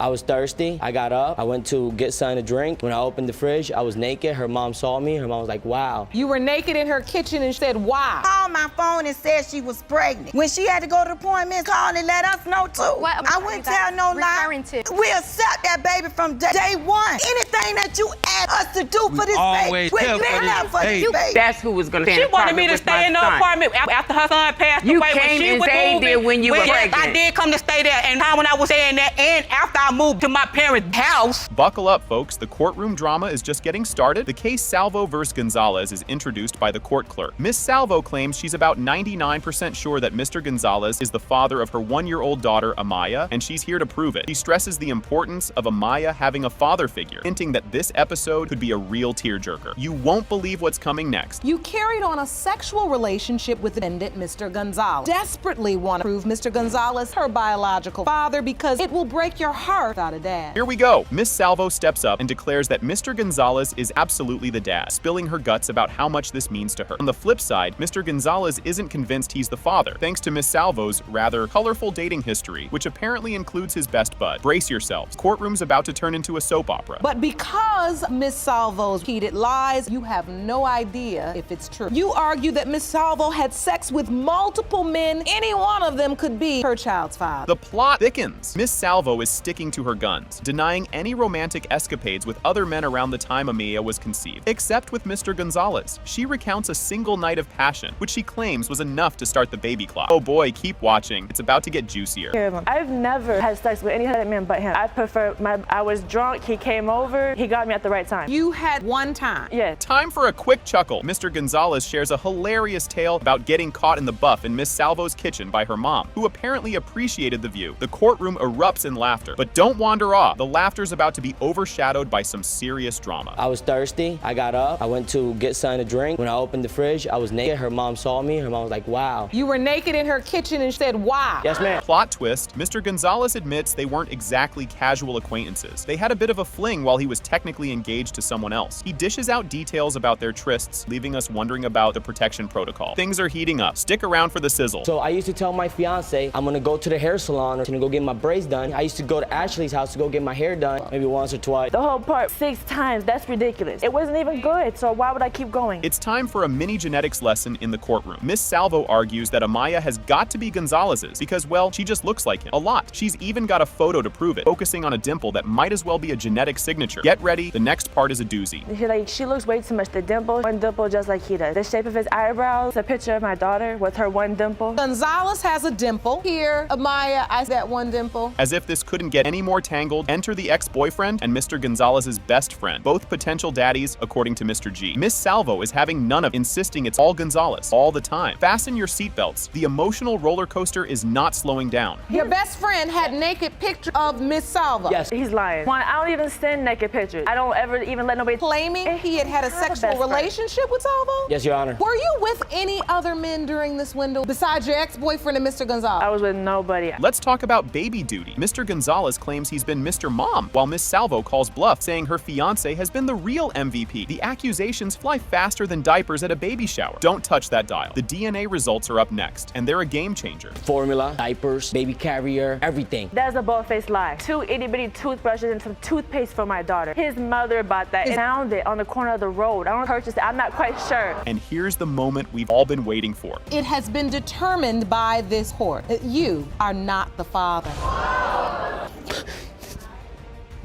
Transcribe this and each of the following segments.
I was thirsty. I got up. I went to get something to drink. When I opened the fridge, I was naked. Her mom saw me. Her mom was like, wow. You were naked in her kitchen and said, wow. Called my phone and said she was pregnant. When she had to go to the appointment, called and let us know too. What I wouldn't tell no lie. We accept that baby from day one. Anything that you ask us to do for this baby, we're there for this baby. That's who was going to stay in the She wanted apartment me to with stay my in the son. apartment after her son passed You away. came When she and was stayed moving, there when you were yes, pregnant. I did come to stay there, and when I was staying there, and after I moved to my parents' house. Buckle up, folks. The courtroom drama is just getting started. The case Salvo vs. Gonzalez is introduced by the court clerk. Miss Salvo claims she's about 99% sure that Mr. Gonzalez is the father of her 1-year-old daughter, Amaya, and she's here to prove it. She stresses the importance of Amaya having a father figure, hinting that this episode could be a real tearjerker. You won't believe what's coming next. You carried on a sexual relationship with the defendant, Mr. Gonzalez. Desperately want to prove Mr. Gonzalez her biological father because it will break your heart without a dad. Here we go. Miss Salvo steps up and declares that Mr. Gonzalez is absolutely the dad, spilling her guts about how much this means to her. On the flip side, Mr. Gonzalez isn't convinced he's the father, thanks to Miss Salvo's rather colorful dating history, which apparently includes his best bud. Brace yourselves. Courtroom's about to turn into a soap opera. But because Miss Salvo's repeated lies, you have no idea if it's true. You argue that Miss Salvo had sex with multiple men. Any one of them could be her child's father. The plot thickens. Miss Salvo is sticking to her guns, denying any romantic escapades with other men around the time Amaya was conceived, except with Mr. Gonzalez. She recounts a single night of passion, which she claims was enough to start the baby clock. Oh boy, keep watching. It's about to get juicier. I've never had sex with any other man but him. I was drunk, he came over, he got me at the right time. You had one time. Yeah. Time for a quick chuckle. Mr. Gonzalez shares a hilarious tale about getting caught in the buff in Miss Salvo's kitchen by her mom, who apparently appreciated the view. The courtroom erupts in laughter, but don't wander off. The laughter's about to be overshadowed by some serious drama. I was thirsty. I got up. I went to get something to drink. When I opened the fridge, I was naked. Her mom saw me. Her mom was like, wow. You were naked in her kitchen and said, wow. Yes, ma'am. Plot twist, Mr. Gonzalez admits they weren't exactly casual acquaintances. They had a bit of a fling while he was technically engaged to someone else. He dishes out details about their trysts, leaving us wondering about the protection protocol. Things are heating up. Stick around for the sizzle. So I used to tell my fiance, I'm gonna go to the hair salon or to go get my braids done. I used to go to Ashley's house to go get my hair done, maybe once or twice. The whole part 6 times, that's ridiculous. It wasn't even good, so why would I keep going? It's time for a mini genetics lesson in the courtroom. Miss Salvo argues that Amaya has got to be Gonzalez's because, well, she just looks like him. A lot. She's even got a photo to prove it, focusing on a dimple that might as well be a genetic signature. Get ready, the next part is a doozy. She looks way too much. The dimple, one dimple just like he does. The shape of his eyebrows, a picture of my daughter with her one dimple. Gonzalez has a dimple. Here, Amaya, I see that one dimple. As if this couldn't get any more tangled, enter the ex-boyfriend and Mr. Gonzalez's best friend, both potential daddies, according to Mr. G. Miss Salvo is having none of insisting it's all Gonzalez, all the time. Fasten your seatbelts. The emotional roller coaster is not slowing down. Your best friend had naked picture of Miss Salvo. Yes. He's lying. One, I don't even send naked pictures. I don't ever even let nobody Claiming he had a sexual relationship with Salvo? Yes, Your Honor. Were you with any other men during this window besides your ex-boyfriend and Mr. Gonzalez? I was with nobody. Let's talk about baby duty. Mr. Gonzalez claims he's been Mr. Mom, while Miss Salvo calls bluff, saying her fiance has been the real MVP. The accusations fly faster than diapers at a baby shower. Don't touch that dial. The DNA results are up next, and they're a game changer. Formula, diapers, baby carrier, everything. That's a bold-faced lie. 2 itty-bitty toothbrushes and some toothpaste for my daughter. His mother bought that and found it on the corner of the road. I don't purchase it. I'm not quite sure. And here's the moment we've all been waiting for. It has been determined by this court that you are not the father.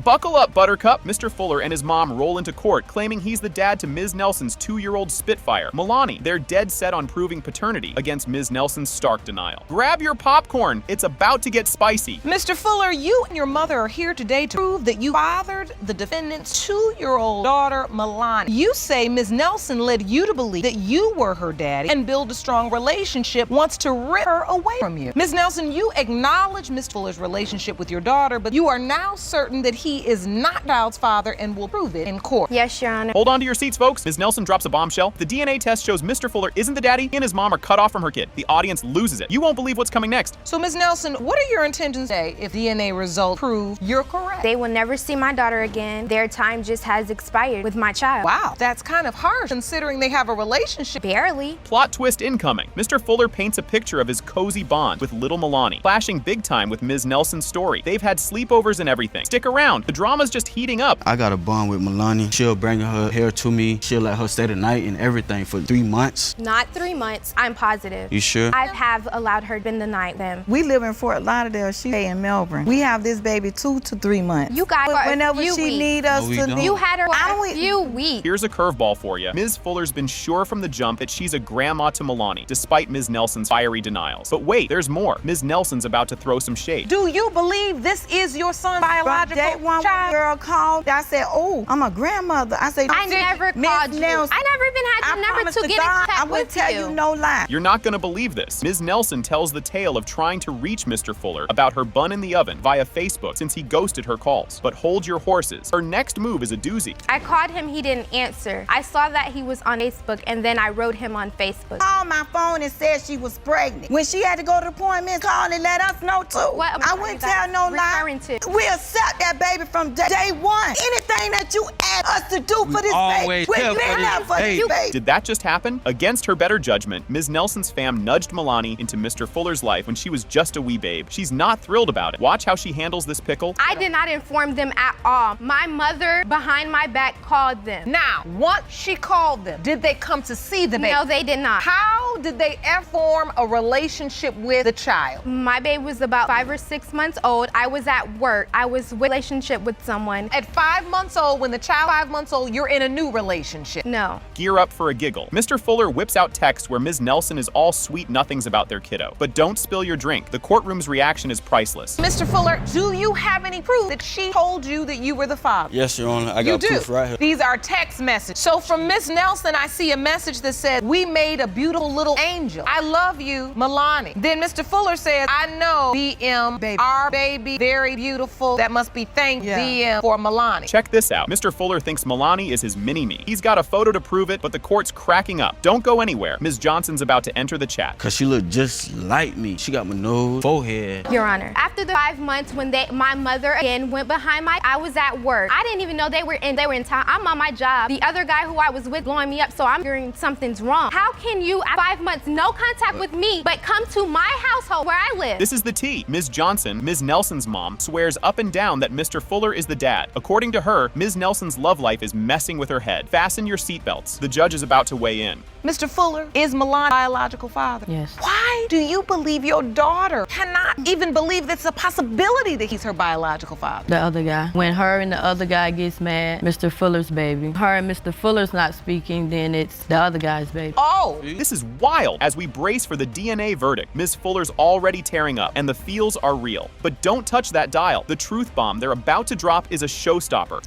Buckle up, Buttercup. Mr. Fuller and his mom roll into court, claiming he's the dad to Ms. Nelson's 2-year-old Spitfire, Milani. They're dead set on proving paternity against Ms. Nelson's stark denial. Grab your popcorn. It's about to get spicy. Mr. Fuller, you and your mother are here today to prove that you fathered the defendant's 2-year-old daughter, Milani. You say Ms. Nelson led you to believe that you were her daddy and build a strong relationship, wants to rip her away from you. Ms. Nelson, you acknowledge Mr. Fuller's relationship with your daughter, but you are now certain that he he is not Child's father and will prove it in court. Yes, Your Honor. Hold on to your seats, folks. Ms. Nelson drops a bombshell. The DNA test shows Mr. Fuller isn't the daddy. He and his mom are cut off from her kid. The audience loses it. You won't believe what's coming next. So, Ms. Nelson, what are your intentions today if DNA results prove you're correct? They will never see my daughter again. Their time just has expired with my child. Wow, that's kind of harsh considering they have a relationship. Barely. Plot twist incoming. Mr. Fuller paints a picture of his cozy bond with little Milani, clashing big time with Ms. Nelson's story. They've had sleepovers and everything. Stick around. The drama's just heating up. I got a bond with Milani. She'll bring her hair to me. She'll let her stay the night and everything for 3 months. Not 3 months. I'm positive. You sure? I have allowed her to spend the night then. We live in Fort Lauderdale. She in Melbourne. We have this baby 2 to 3 months. You got her whenever a few she weeks. need us No, we to don't. need. You had her I for a few weeks. Here's a curveball for you. Ms. Fuller's been sure from the jump that she's a grandma to Milani, despite Ms. Nelson's fiery denials. But wait, there's more. Ms. Nelson's about to throw some shade. Do you believe this is your son's biological Day one, when child? girl called, I said, "Oh, I'm a grandmother." I said, I never Miss called you. Nelson, I never even had I the number promise to to get in God, contact I wouldn't with tell you. you no lie. You're not gonna believe this. Ms. Nelson tells the tale of trying to reach Mr. Fuller about her bun in the oven via Facebook since he ghosted her calls. But hold your horses. Her next move is a doozy. I called him, he didn't answer. I saw that he was on Facebook, and then I wrote him on Facebook. Called my phone and said she was pregnant. When she had to go to the appointment, called and let us know too. What I are wouldn't you tell guys no lie. referring to? We accept that baby from day one. Anything that you ask us to do for this baby, we've been there for this baby. Did that just happen? Against her better judgment, Ms. Nelson's fam nudged Milani into Mr. Fuller's life when she was just a wee babe. She's not thrilled about it. Watch how she handles this pickle. I did not inform them at all. My mother, behind my back, called them. Now, once she called them, did they come to see the baby? No, they did not. How did they ever form a relationship with the child? My baby was about 5 or 6 months old. I was at work. I was in a relationship with someone. At 5 months old, when the child 5 months old, you're in a new relationship. No. Gear up for a giggle. Mr. Fuller whips out text where Ms. Nelson is all sweet nothings about their kiddo. But don't spill your drink. The courtroom's reaction is priceless. Mr. Fuller, do you have any proof that she told you that you were the father? Yes, Your Honor. I You got do. proof right here. These are text messages. So from Miss Nelson, I see a message that said, "We made a beautiful little angel. I love you, Milani." Then Mr. Fuller says, "I know BM, baby, our baby, very beautiful. That must be thank BM for Milani." Check this out. Mr. Fuller thinks Milani is his mini-me. He's got a photo to prove it, but the court's cracking up. Don't go anywhere. Ms. Johnson's about to enter the chat. Cause she look just like me. She got my nose, forehead. Your Honor, after the 5 months when my mother again went behind I was at work. I didn't even know they were in town. I'm on my job. The other guy who I was with blowing me up, so I'm hearing something's wrong. How can you, at 5 months, no contact with me, but come to my household where I live? This is the tea. Ms. Johnson, Ms. Nelson's mom, swears up and down that Mr. Fuller is the dad. According to her, Ms. Nelson's love life is messing with her head. Fasten your seatbelts. The judge is about to weigh in. Mr. Fuller, is Milani's biological father? Yes. Why do you believe your daughter cannot even believe it's a possibility that he's her biological father? The other guy. When her and the other guy gets mad, Mr. Fuller's baby. Her and Mr. Fuller's not speaking, then it's the other guy's baby. Oh! This is wild. As we brace for the DNA verdict, Ms. Fuller's already tearing up, and the feels are real. But don't touch that dial. The truth bomb they're about to drop is a showstopper.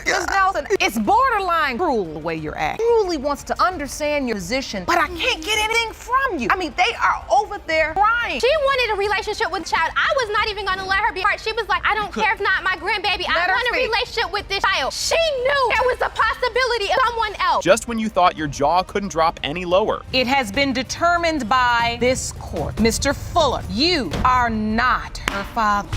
Ms. Nelson, it's borderline cruel the way you're acting. Truly wants to understand your position, but I can't get anything from you. I mean, they are over there crying. She wanted a relationship with the child. I was not even gonna let her be part. She was like, I don't care if not my grandbaby. I Let her want a speak. relationship with this child. She knew there was a possibility of someone else. Just when you thought your jaw couldn't drop any lower. It has been determined by this court. Mr. Fuller, you are not her father.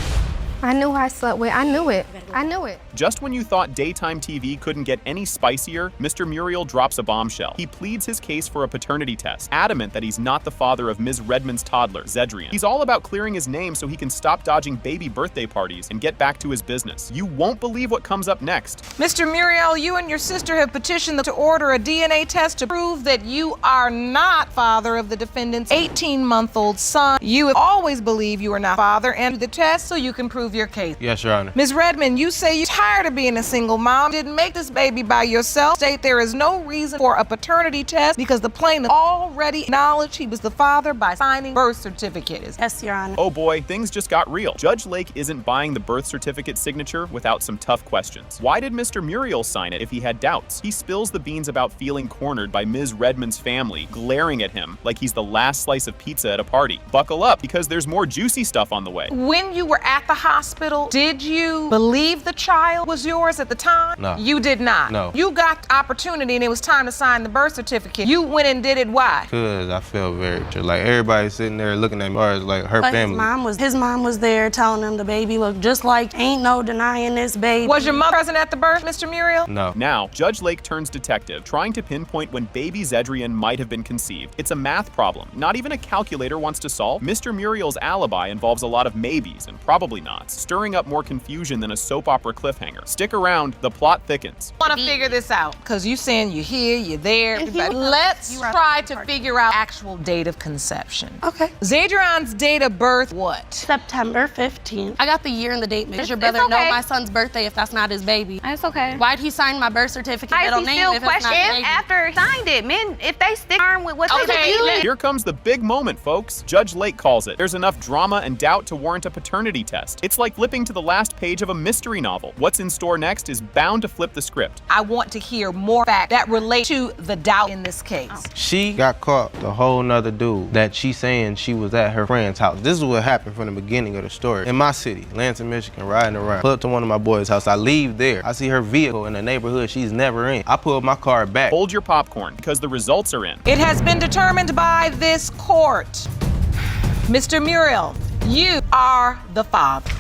I knew who I slept with. I knew it. I knew it. Just when you thought daytime TV couldn't get any spicier, Mr. Muriel drops a bombshell. He pleads his case for a paternity test, adamant that he's not the father of Ms. Redmond's toddler, Zedrian. He's all about clearing his name so he can stop dodging baby birthday parties and get back to his business. You won't believe what comes up next. Mr. Muriel, you and your sister have petitioned to order a DNA test to prove that you are not father of the defendant's 18-month-old son. You have always believed you are not father, and do the test so you can prove your case. Yes, Your Honor. Ms. Redmond, you say you're tired of being a single mom, didn't make this baby by yourself, state there is no reason for a paternity test because the plaintiff already acknowledged he was the father by signing birth certificate. Yes, Your Honor. Oh boy, things just got real. Judge Lake isn't buying the birth certificate signature without some tough questions. Why did Mr. Muriel sign it if he had doubts? He spills the beans about feeling cornered by Ms. Redmond's family, glaring at him like he's the last slice of pizza at a party. Buckle up, because there's more juicy stuff on the way. When you were at the hospital, hospital, did you believe the child was yours at the time? No. You did not? No. You got the opportunity and it was time to sign the birth certificate. You went and did it, why? Because I felt very like everybody sitting there looking at me, or like her But family. his mom was there telling him the baby looked just like, ain't no denying this baby. Was your mother present at the birth, Mr. Muriel? No. Now, Judge Lake turns detective, trying to pinpoint when baby Zedrian might have been conceived. It's a math problem. Not even a calculator wants to solve. Mr. Muriel's alibi involves a lot of maybes and probably nots, stirring up more confusion than a soap opera cliffhanger. Stick around, the plot thickens. I want to figure this out, because you saying you're here, you're there. Let's try to figure out actual date of conception. Okay. Zedrian's date of birth, what? September 15th. I got the year and the date. Does your brother okay. know my son's birthday if that's not his baby? It's okay. Why'd he sign my birth certificate middle name if it's not his baby? After signed it, men, if they stick firm with what they do. Here comes the big moment, folks. Judge Lake calls it. There's enough drama and doubt to warrant a paternity test. It's like flipping to the last page of a mystery novel. What's in store next is bound to flip the script. I want to hear more facts that relate to the doubt in this case. She got caught with a whole nother dude that she saying she was at her friend's house. This is what happened from the beginning of the story. In my city, Lansing, Michigan, riding around. Pull up to one of my boys' house. I leave there. I see her vehicle in the neighborhood she's never in. I pull my car back. Hold your popcorn, because the results are in. It has been determined by this court. Mr. Muriel, you are the father.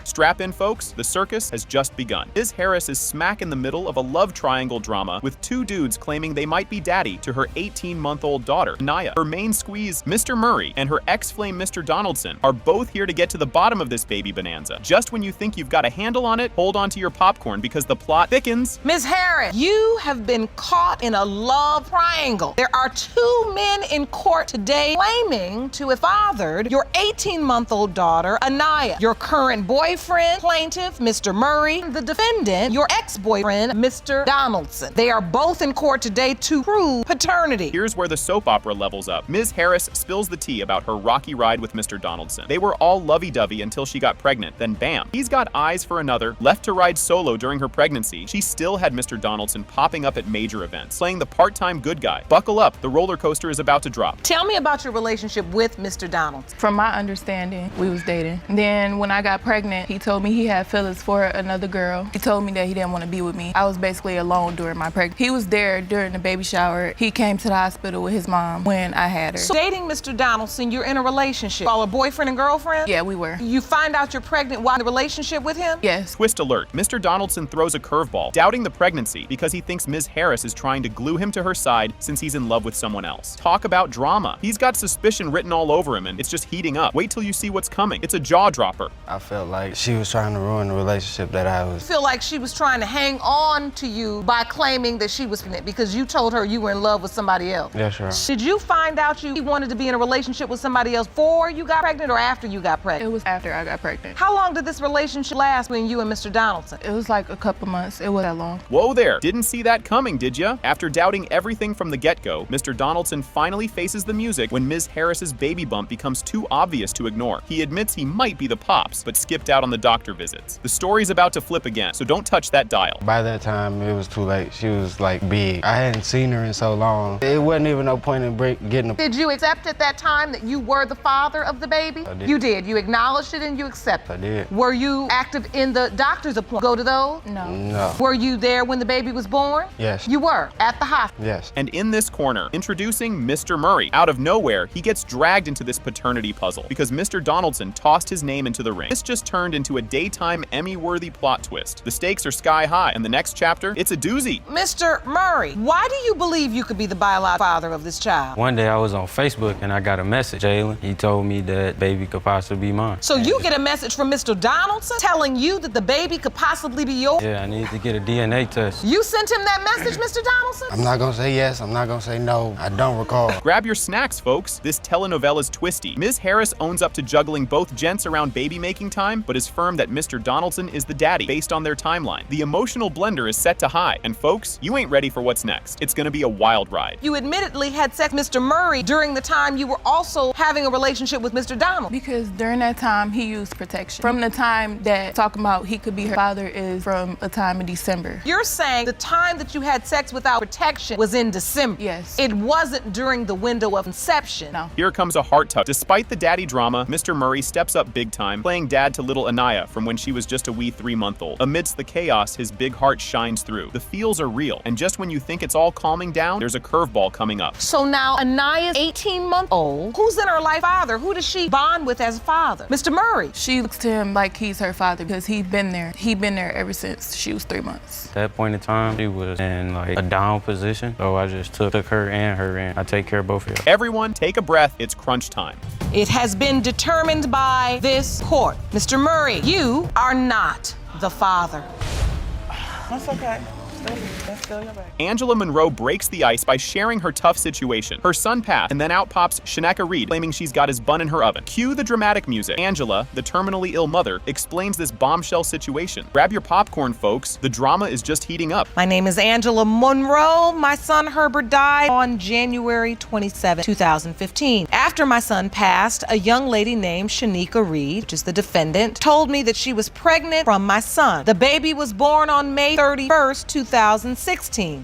Strap in, folks, the circus has just begun. Ms. Harris is smack in the middle of a love triangle drama with two dudes claiming they might be daddy to her 18-month-old daughter, Naya. Her main squeeze, Mr. Murray, and her ex-flame, Mr. Donaldson, are both here to get to the bottom of this baby bonanza. Just when you think you've got a handle on it, hold on to your popcorn because the plot thickens. Ms. Harris, you have been caught in a love triangle. There are two men in court today claiming to have fathered your 18-month-old daughter, Anaya, your current boyfriend, plaintiff, Mr. Murray, and the defendant, your ex-boyfriend, Mr. Donaldson. They are both in court today to prove paternity. Here's where the soap opera levels up. Ms. Harris spills the tea about her rocky ride with Mr. Donaldson. They were all lovey-dovey until she got pregnant, then bam. He's got eyes for another, left to ride solo during her pregnancy. She still had Mr. Donaldson popping up at major events, playing the part-time good guy. Buckle up, the roller coaster is about to drop. Tell me about your relationship with Mr. Donaldson. From my understanding, we was dating. Then when I got pregnant, he told me he had feelings for another girl. He told me that he didn't want to be with me. I was basically alone during my pregnancy. He was there during the baby shower. He came to the hospital with his mom when I had her. So dating Mr. Donaldson, you're in a relationship. Y'all are boyfriend and girlfriend? Yeah, we were. You find out you're pregnant while in a relationship with him? Yes. Twist alert. Mr. Donaldson throws a curveball, doubting the pregnancy because he thinks Ms. Harris is trying to glue him to her side since he's in love with someone else. Talk about drama. He's got suspicion written all over him and it's just heating up. Wait till you see what's coming. It's a jaw dropper. I felt like she was trying to ruin the relationship that I was. I feel like she was trying to hang on to you by claiming that she was pregnant because you told her you were in love with somebody else. Yes, sure. Did you find out you wanted to be in a relationship with somebody else before you got pregnant or after you got pregnant? It was after I got pregnant. How long did this relationship last between you and Mr. Donaldson? It was like a couple months. It wasn't that long. Whoa there. Didn't see that coming, did ya? After doubting everything from the get-go, Mr. Donaldson finally faces the music when Ms. Harris's baby bump becomes too obvious to ignore. He admits he might be the pops, but skipped out on the doctor visits. The story's about to flip again, so don't touch that dial. By that time, it was too late. She was like big. I hadn't seen her in so long. It wasn't even no point in getting a... Did you accept at that time that you were the father of the baby? I did. You did. You acknowledged it and you accepted. I did. Were you active in the doctor's appointment? Go to those? No. No. Were you there when the baby was born? Yes. You were at the hospital? Yes. And in this corner, introducing Mr. Murray. Out of nowhere, he gets dragged into this paternity puzzle because Mr. Donaldson tossed his name into the ring. This just turned into a daytime Emmy-worthy plot twist. The stakes are sky high, and the next chapter, it's a doozy. Mr. Murray, why do you believe you could be the biological father of this child? One day I was on Facebook and I got a message, Jalen. He told me that baby could possibly be mine. So you get a message from Mr. Donaldson telling you that the baby could possibly be yours? Yeah, I need to get a DNA test. You sent him that message, Mr. Donaldson? I'm not gonna say yes, I'm not gonna say no. I don't recall. Grab your snacks, folks. This telenovela's twisty. Ms. Harris owns up to juggling both gents around baby-making time, but is firm that Mr. Donaldson is the daddy based on their timeline. The emotional blender is set to high, and folks, you ain't ready for what's next. It's gonna be a wild ride. You admittedly had sex with Mr. Murray during the time you were also having a relationship with Mr. Donald. Because during that time, he used protection. From the time that talking about he could be her father is from a time in December. You're saying the time that you had sex without protection was in December. Yes. It wasn't during the window of conception. No. Here comes a heart tug. Despite the daddy drama, Mr. Murray steps up big time, playing dad to little Anaya from when she was just a wee 3-month-old. Amidst the chaos, his big heart shines through. The feels are real, and just when you think it's all calming down, there's a curveball coming up. So now Anaya's 18-month-old. Who's in her life father? Who does she bond with as father? Mr. Murray. She looks to him like he's her father because he's been there. He's been there ever since she was 3 months. At that point in time, she was in like a down position, so I just took her and I take care of both of y'all. Everyone, take a breath. It's crunch time. It has been determined by this court. Mr. Murray, you are not the father. That's okay. That's still your baby. Angela Monroe breaks the ice by sharing her tough situation. Her son passed, and then out pops Shaneka Reed, claiming she's got his bun in her oven. Cue the dramatic music. Angela, the terminally ill mother, explains this bombshell situation. Grab your popcorn, folks. The drama is just heating up. My name is Angela Monroe. My son Herbert died on January 27, 2015. After my son passed, a young lady named Shaneka Reed, which is the defendant, told me that she was pregnant from my son. The baby was born on May 31st, 2016.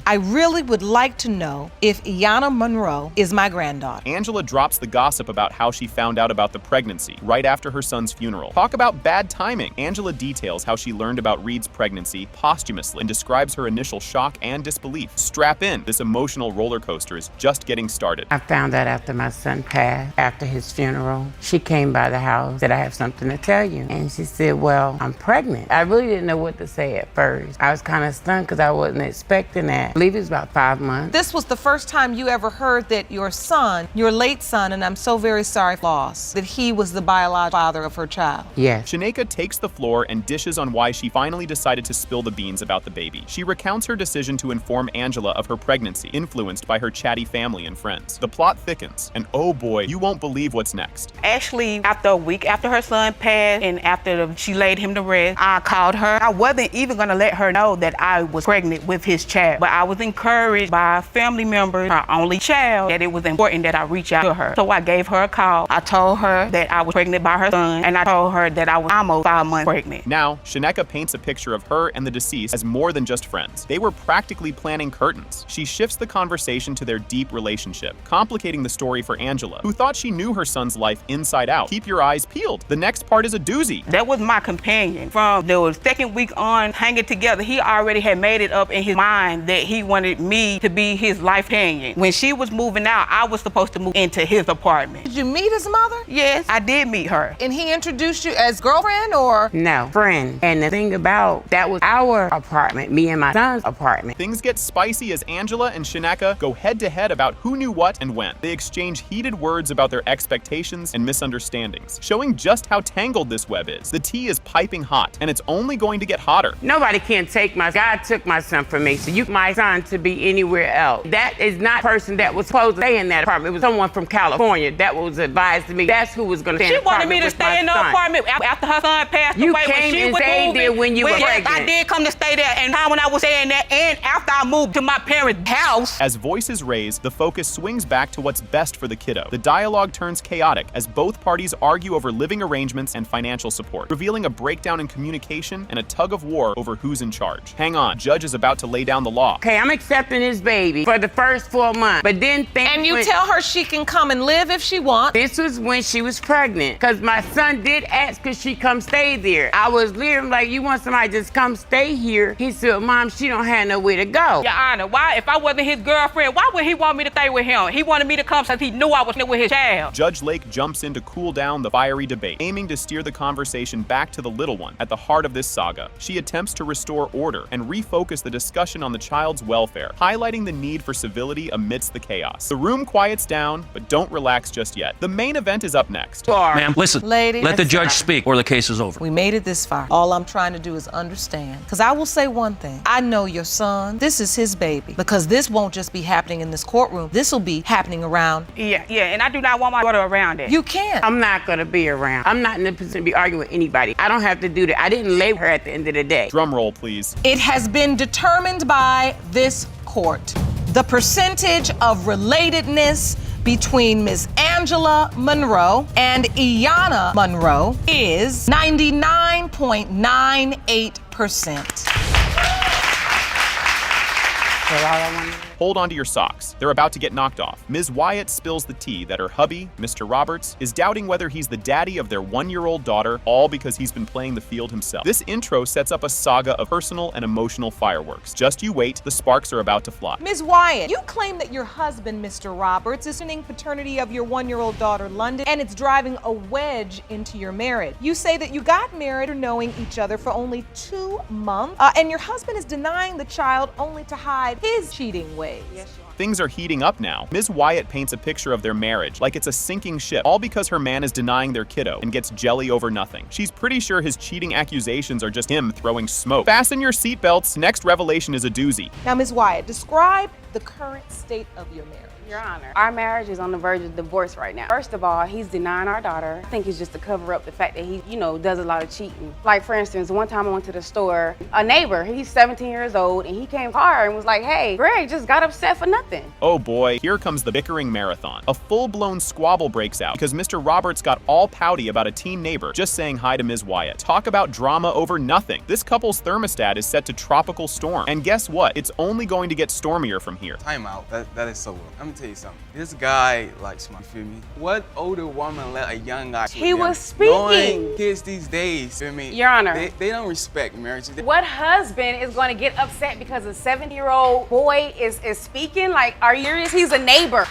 I really would like to know if Iyanna Monroe is my granddaughter. Angela drops the gossip about how she found out about the pregnancy right after her son's funeral. Talk about bad timing. Angela details how she learned about Reed's pregnancy posthumously and describes her initial shock and disbelief. Strap in. This emotional roller coaster is just getting started. I found out after my son passed, after his funeral. She came by the house, said, I have something to tell you. And she said, well, I'm pregnant. I really didn't know what to say at first. I was kind of stunned because I wasn't expecting that. I believe it was about 5 months. This was the first time you ever heard that your son, your late son, and I'm so very sorry for loss, that he was the biological father of her child. Yes. Shaneka takes the floor and dishes on why she finally decided to spill the beans about the baby. She recounts her decision to inform Angela of her pregnancy, influenced by her chatty family and friends. The plot thickens, and oh boy, you won't believe what's next. Actually, after a week after her son passed and after she laid him to rest, I called her. I wasn't even gonna let her know that I was pregnant with his child, but I was encouraged by family members, her only child, that it was important that I reach out to her. So I gave her a call. I told her that I was pregnant by her son, and I told her that I was almost 5 months pregnant. Now, Shaneka paints a picture of her and the deceased as more than just friends. They were practically planning curtains. She shifts the conversation to their deep relationship, complicating the story for Angela, who thought she knew her son's life inside out. Keep your eyes peeled. The next part is a doozy. That was my companion. From the second week on hanging together, he already had made it up in his mind that he wanted me to be his life companion. When she was moving out, I was supposed to move into his apartment. Did you meet his mother? Yes, I did meet her. And he introduced you as girlfriend or? No, friend. And the thing about that was our apartment, me and my son's apartment. Things get spicy as Angela and Shaneka go head to head about who knew what and when. They exchange heated words about their expectations and misunderstandings, showing just how tangled this web is. The tea is piping hot, and it's only going to get hotter. Nobody can take God took my son from me, so you my son to be anywhere else. That is not the person that was supposed to stay in that apartment. It was someone from California that was advised to me. That's who was going to stay in the apartment. She wanted me to stay in the apartment after her son passed away. You came and stayed there when you were pregnant. Yes, I did come to stay there, and when I was staying there, and after I moved to my parents' house. As voices raise, the focus swings back to what's best for the kiddo. The dialogue turns chaotic as both parties argue over living arrangements and financial support, revealing a breakdown in communication and a tug of war over who's in charge. Hang on, judge is about to lay down the law. Okay, I'm accepting this baby for the first 4 months, but then And you tell her she can come and live if she wants. This was when she was pregnant, because my son did ask could she come stay there. I was literally like, you want somebody to just come stay here? He said, Mom, she don't have nowhere to go. Your Honor, why, if I wasn't his girlfriend, why would he want me to stay with him? He wanted me to come since he knew I was with his child. Judge Lake jumps in to cool down the fiery debate, aiming to steer the conversation back to the little one at the heart of this saga. She attempts to restore order and refocus focus the discussion on the child's welfare, highlighting the need for civility amidst the chaos. The room quiets down, but don't relax just yet. The main event is up next. Ma'am, listen. Lady, let the judge speak or the case is over. We made it this far. All I'm trying to do is understand. Because I will say one thing. I know your son. This is his baby. Because this won't just be happening in this courtroom. This will be happening around. Yeah, and I do not want my daughter around it. You can't. I'm not gonna be around. I'm not in a position to be arguing with anybody. I don't have to do that. I didn't label her at the end of the day. Drum roll, please. It has been determined by this court. The percentage of relatedness between Ms. Angela Monroe and Iyanna Monroe is 99.98%. Hold on to your socks. They're about to get knocked off. Ms. Wyatt spills the tea that her hubby, Mr. Roberts, is doubting whether he's the daddy of their 1-year-old daughter, all because he's been playing the field himself. This intro sets up a saga of personal and emotional fireworks. Just you wait, the sparks are about to fly. Ms. Wyatt, you claim that your husband, Mr. Roberts, is ending paternity of your 1-year-old daughter, London, and it's driving a wedge into your marriage. You say that you got married or knowing each other for only 2 months, and your husband is denying the child only to hide his cheating ways. Yes, you are. Things are heating up now. Ms. Wyatt paints a picture of their marriage like it's a sinking ship, all because her man is denying their kiddo and gets jelly over nothing. She's pretty sure his cheating accusations are just him throwing smoke. Fasten your seatbelts. Next revelation is a doozy. Now, Ms. Wyatt, describe the current state of your marriage. Your Honor, our marriage is on the verge of divorce right now. First of all, he's denying our daughter. I think it's just to cover up the fact that he, does a lot of cheating. Like, for instance, one time I went to the store, a neighbor, he's 17 years old, and he came to her and was like, hey, Greg just got upset for nothing. Oh boy, here comes the bickering marathon. A full-blown squabble breaks out because Mr. Roberts got all pouty about a teen neighbor just saying hi to Ms. Wyatt. Talk about drama over nothing. This couple's thermostat is set to tropical storm. And guess what? It's only going to get stormier from here. Time out. That is so wrong. I'm gonna tell you something. This guy likes my, feel me? What older woman let a young guy? He was speaking. Knowing kids these days, feel me? Your Honor. They don't respect marriage. What husband is going to get upset because a 7-year-old boy is speaking? Like, are you serious? He's a neighbor.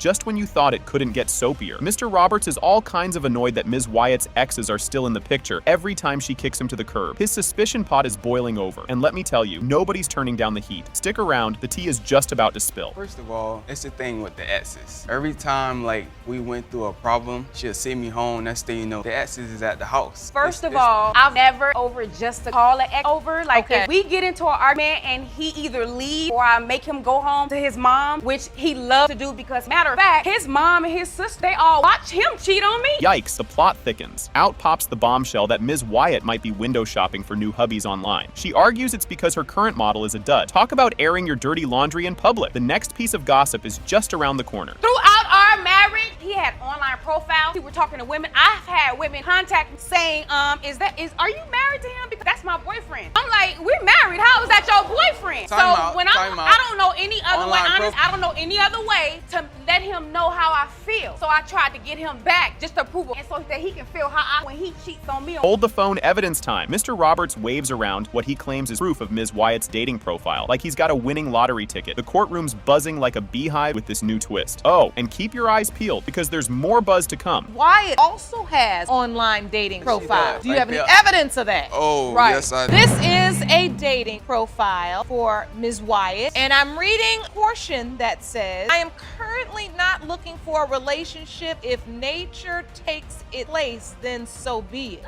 Just when you thought it couldn't get soapier, Mr. Roberts is all kinds of annoyed that Ms. Wyatt's exes are still in the picture every time she kicks him to the curb. His suspicion pot is boiling over, and let me tell you, nobody's turning down the heat. Stick around, the tea is just about to spill. First of all, it's the thing with the exes. Every time we went through a problem, she'll send me home. Next thing you know, the exes is at the house. First of all, I've never over just to call an ex over. Like, if we get into an argument and he either leaves or I make him go home to his mom, which he loves to do because, matter of fact, his mom and his sister, they all watch him cheat on me. Yikes, the plot thickens. Out pops the bombshell that Ms. Wyatt might be window shopping for new hubbies online. She argues it's because her current model is a dud. Talk about airing your dirty laundry in public. The next piece of gossip is just around the corner. Throughout our marriage, he had online profiles. We were talking to women. I've had women contact me saying, are you married to him? Because that's my boyfriend. I'm like, we're married. How is that your boyfriend? I don't know any other way, honest, I don't know any other way to let him know how I feel. So I tried to get him back just to prove it, and so that he can feel how when he cheats on me. Hold the phone, evidence time. Mr. Roberts waves around what he claims is proof of Ms. Wyatt's dating profile, like he's got a winning lottery ticket. The courtroom's buzzing like a beehive with this new twist. Oh, and keep your eyes peeled because there's more buzz to come. Wyatt also has online dating profiles. Do you have any evidence of that? Oh, right. Yes, I do. This is a dating profile for Ms. Wyatt, and I'm reading a portion that says, I am currently not looking for a relationship. If nature takes its place, then so be it.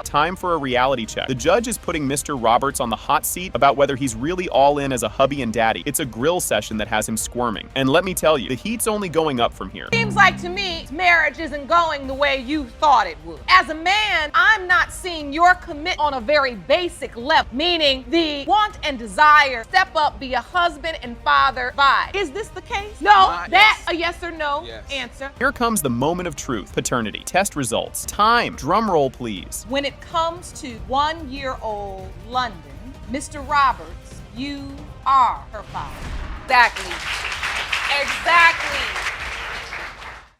Time for a reality check. The judge is putting Mr. Roberts on the hot seat about whether he's really all in as a hubby and daddy. It's a grill session that has him squirming. And let me tell you, the heat's only going up from here. Seems like to me, marriage isn't going the way you thought it would. As a man, I'm not seeing your commit on a very basic level, meaning the want and desire, step up, be a husband and father vibe. Is this the case? No, that's a yes or no answer. Here comes the moment of truth. Paternity. Test results. Time. Drum roll, please. When it comes to 1-year-old London, Mr. Roberts, you are her father. Exactly.